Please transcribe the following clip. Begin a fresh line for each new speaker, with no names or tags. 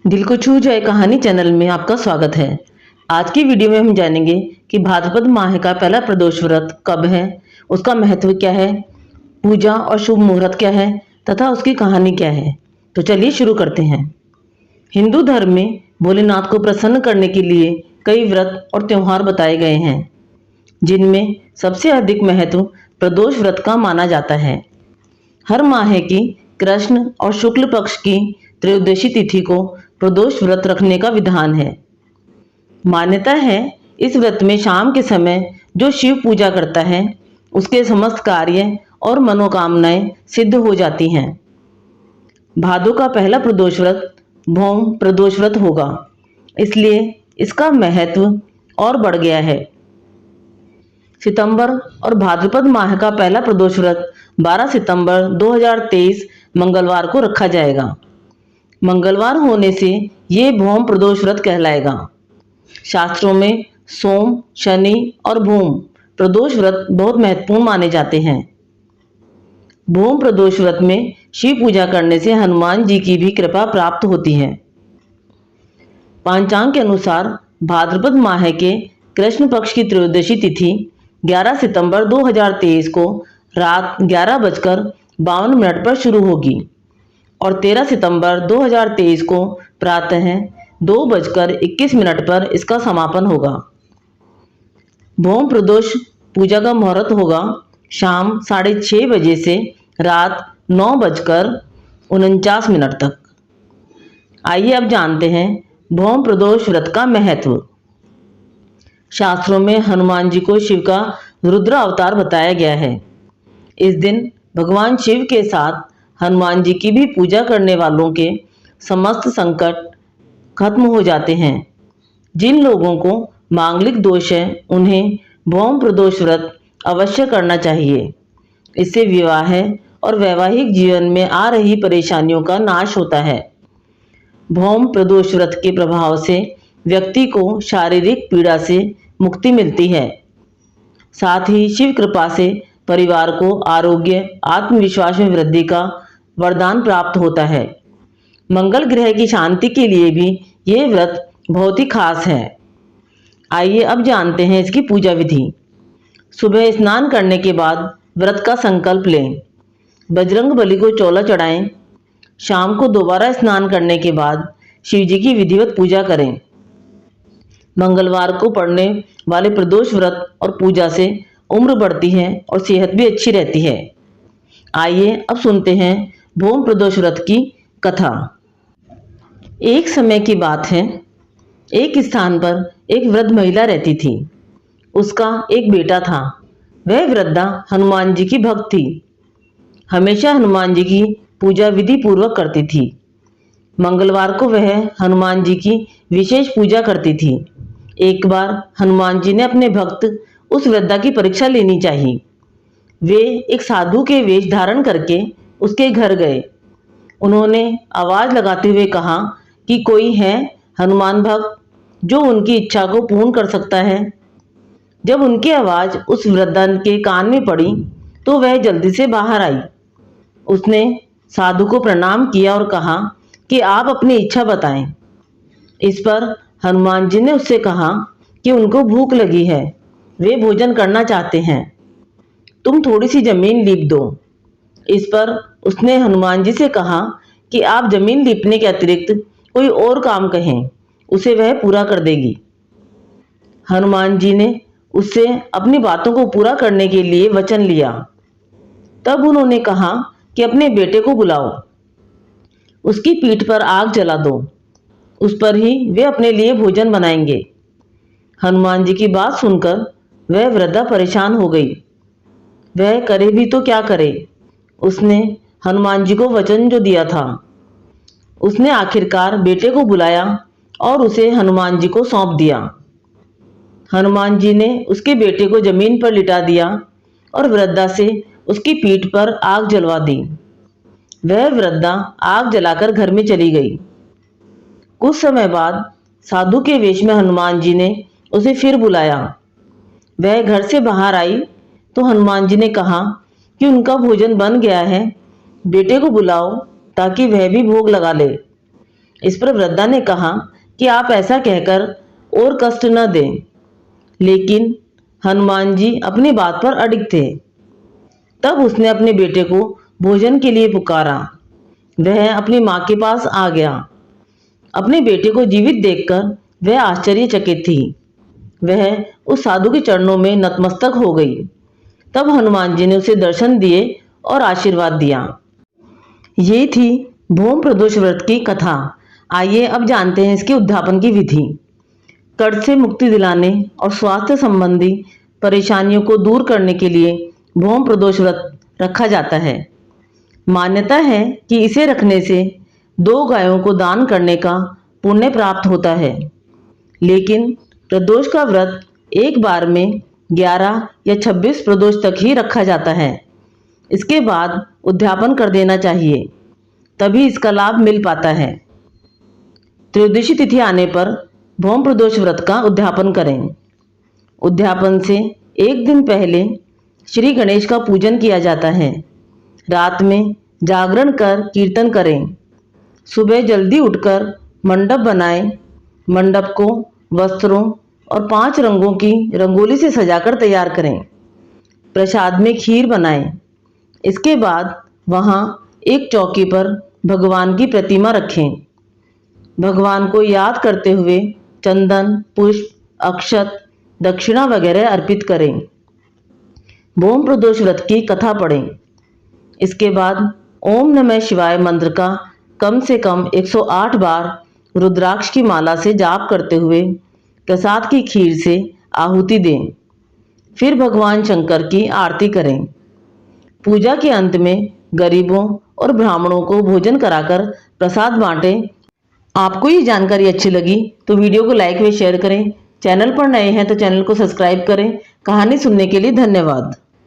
दिल को छू जाए कहानी चैनल में आपका स्वागत है। आज की वीडियो में हम जानेंगे कि भाद्रपद माह का पहला प्रदोष व्रत कब है, उसका महत्व क्या है, पूजा और शुभ मुहूर्त क्या है तथा उसकी कहानी क्या है। तो चलिए शुरू करते हैं। हिंदू धर्म में भोलेनाथ को प्रसन्न करने के लिए कई व्रत और त्योहार बताए गए हैं, जिनमें सबसे अधिक महत्व प्रदोष व्रत का माना जाता है। हर माह की कृष्ण और शुक्ल पक्ष की त्रयोदशी तिथि को प्रदोष व्रत रखने का विधान है। मान्यता है इस व्रत में शाम के समय जो शिव पूजा करता है उसके समस्त कार्य और मनोकामनाएं सिद्ध हो जाती हैं। भादो का पहला प्रदोष व्रत भौम प्रदोष व्रत होगा, इसलिए इसका महत्व और बढ़ गया है। सितंबर और भाद्रपद माह का पहला प्रदोष व्रत 12 सितंबर 2023 मंगलवार को रखा जाएगा। मंगलवार होने से ये भौम प्रदोष व्रत कहलाएगा। शास्त्रों में सोम, शनि और भूम प्रदोष व्रत बहुत महत्वपूर्ण माने जाते हैं। भूम प्रदोष व्रत में शिव पूजा करने से हनुमान जी की भी कृपा प्राप्त होती है। पांचांग के अनुसार भाद्रपद माह के कृष्ण पक्ष की त्रयोदशी तिथि 11 सितंबर 2023 को रात 11:52 पर शुरू होगी और 13 सितंबर 2023 को प्रातः 2:21 पर इसका समापन होगा। भौम प्रदोष पूजा का मुहूर्त होगा शाम 6:30 बजे से रात 9:49 तक। आइए अब जानते हैं भौम प्रदोष व्रत का महत्व। शास्त्रों में हनुमान जी को शिव का रुद्र अवतार बताया गया है। इस दिन भगवान शिव के साथ हनुमान जी की भी पूजा करने वालों के समस्त संकट खत्म हो जाते हैं। जिन लोगों को मांगलिक दोष है उन्हें भौम प्रदोष व्रत अवश्य करना चाहिए। इससे विवाह और वैवाहिक जीवन में आ रही परेशानियों का नाश होता है। भौम प्रदोष व्रत के प्रभाव से व्यक्ति को शारीरिक पीड़ा से मुक्ति मिलती है। साथ ही शिव कृपा से परिवार को आरोग्य, आत्मविश्वास में वृद्धि का वरदान प्राप्त होता है। मंगल ग्रह की शांति के लिए भी ये व्रत बहुत ही खास है। आइए अब जानते हैं इसकी पूजा विधि। सुबह स्नान करने के बाद व्रत का संकल्प लें। बजरंग बली को चौला चढ़ाएं। शाम को दोबारा स्नान करने के बाद शिव जी की विधिवत पूजा करें। मंगलवार को पड़ने वाले प्रदोष व्रत और पूजा से उम्र बढ़ती है और सेहत भी अच्छी रहती है। आइए अब सुनते हैं भौम प्रदोष व्रत की कथा। एक समय की बात है, एक स्थान पर एक वृद्ध महिला रहती थी। उसका एक बेटा था। वह वृद्धा हनुमान जी की भक्त थी। हमेशा हनुमान जी की पूजा विधि पूर्वक करती थी। मंगलवार को वह हनुमान जी की विशेष पूजा करती थी। एक बार हनुमान जी ने अपने भक्त उस वृद्धा की परीक्षा लेनी चाहिए। वे एक साधु के वेश धारण करके उसके घर गए। उन्होंने आवाज लगाते हुए कहा कि कोई है हनुमान भक्त जो उनकी इच्छा को पूर्ण कर सकता है। जब उनकी आवाज उस वृद्धा के कान में पड़ी तो वह जल्दी से बाहर आई। उसने साधु को प्रणाम किया और कहा कि आप अपनी इच्छा बताएं। इस पर हनुमान जी ने उससे कहा कि उनको भूख लगी है, वे भोजन करना चाहते हैं, तुम थोड़ी सी जमीन लीप दो। इस पर उसने हनुमान जी से कहा कि आप जमीन लीपने के अतिरिक्त कोई और काम कहें, उसे वह पूरा कर देगी। हनुमान जी ने उससे अपनी बातों को पूरा करने के लिए वचन लिया। तब उन्होंने कहा कि अपने बेटे को बुलाओ, उसकी पीठ पर आग जला दो, उस पर ही वे अपने लिए भोजन बनाएंगे। हनुमान जी की बात सुनकर वह वृद्धा परेशान हो गई। वह करे भी तो क्या करे। उसने हनुमान जी को वचन जो दिया था, उसने आखिरकार बेटे को बुलाया और उसे हनुमान जी को सौंप दिया। हनुमान जी ने उसके बेटे को जमीन पर लिटा दिया और वृद्धा से उसकी पीठ पर आग जलवा दी। वह वृद्धा आग जलाकर घर में चली गई। कुछ समय बाद साधु के वेश में हनुमान जी ने उसे फिर बुलाया। वह घर से बाहर आई तो हनुमान जी ने कहा कि उनका भोजन बन गया है, बेटे को बुलाओ ताकि वह भी भोग लगा ले। इस पर वृद्धा ने कहा कि आप ऐसा कहकर और कष्ट न दें, लेकिन हनुमान जी अपनी बात पर अडिग थे। तब उसने अपने बेटे को भोजन के लिए पुकारा। वह अपनी माँ के पास आ गया। अपने बेटे को जीवित देखकर वह आश्चर्यचकित थी। वह उस साधु के चरणों में नतमस्तक हो गई। तब हनुमान जी ने उसे दर्शन दिए और आशीर्वाद दिया। ये थी भौम प्रदोष व्रत की कथा। आइए अब जानते हैं इसके उद्यापन की विधि। कर्ज से मुक्ति दिलाने और स्वास्थ्य संबंधी परेशानियों को दूर करने के लिए भौम प्रदोष व्रत रखा जाता है। मान्यता है कि इसे रखने से 2 गायों को दान करने का पुण्य प्राप्त होता है। लेकिन प्रदोष का व्रत एक बार में 11 या 26 प्रदोष तक ही रखा जाता है। इसके बाद उद्यापन कर देना चाहिए, तभी इसका लाभ मिल पाता है। त्रयोदशी तिथि आने पर भौम प्रदोष व्रत का उद्यापन करें। उद्यापन से एक दिन पहले श्री गणेश का पूजन किया जाता है। रात में जागरण कर कीर्तन करें। सुबह जल्दी उठकर मंडप बनाएं। मंडप को वस्त्रों और 5 रंगों की रंगोली से सजाकर तैयार करें। प्रसाद में खीर बनाएं। इसके बाद वहां एक चौकी पर भगवान की प्रतिमा रखें। भगवान को याद करते हुए चंदन, पुष्प, अक्षत, दक्षिणा वगैरह अर्पित करें। भौम प्रदोष व्रत की कथा पढ़ें। इसके बाद ओम नमः शिवाय मंत्र का कम से कम 108 बार रुद्राक्ष की माला से जाप करते हुए प्रसाद की खीर से आहुति दें। फिर भगवान शंकर की आरती करें। पूजा के अंत में गरीबों और ब्राह्मणों को भोजन कराकर प्रसाद बांटें। आपको ये जानकारी अच्छी लगी तो वीडियो को लाइक व शेयर करें। चैनल पर नए हैं तो चैनल को सब्सक्राइब करें। कहानी सुनने के लिए धन्यवाद।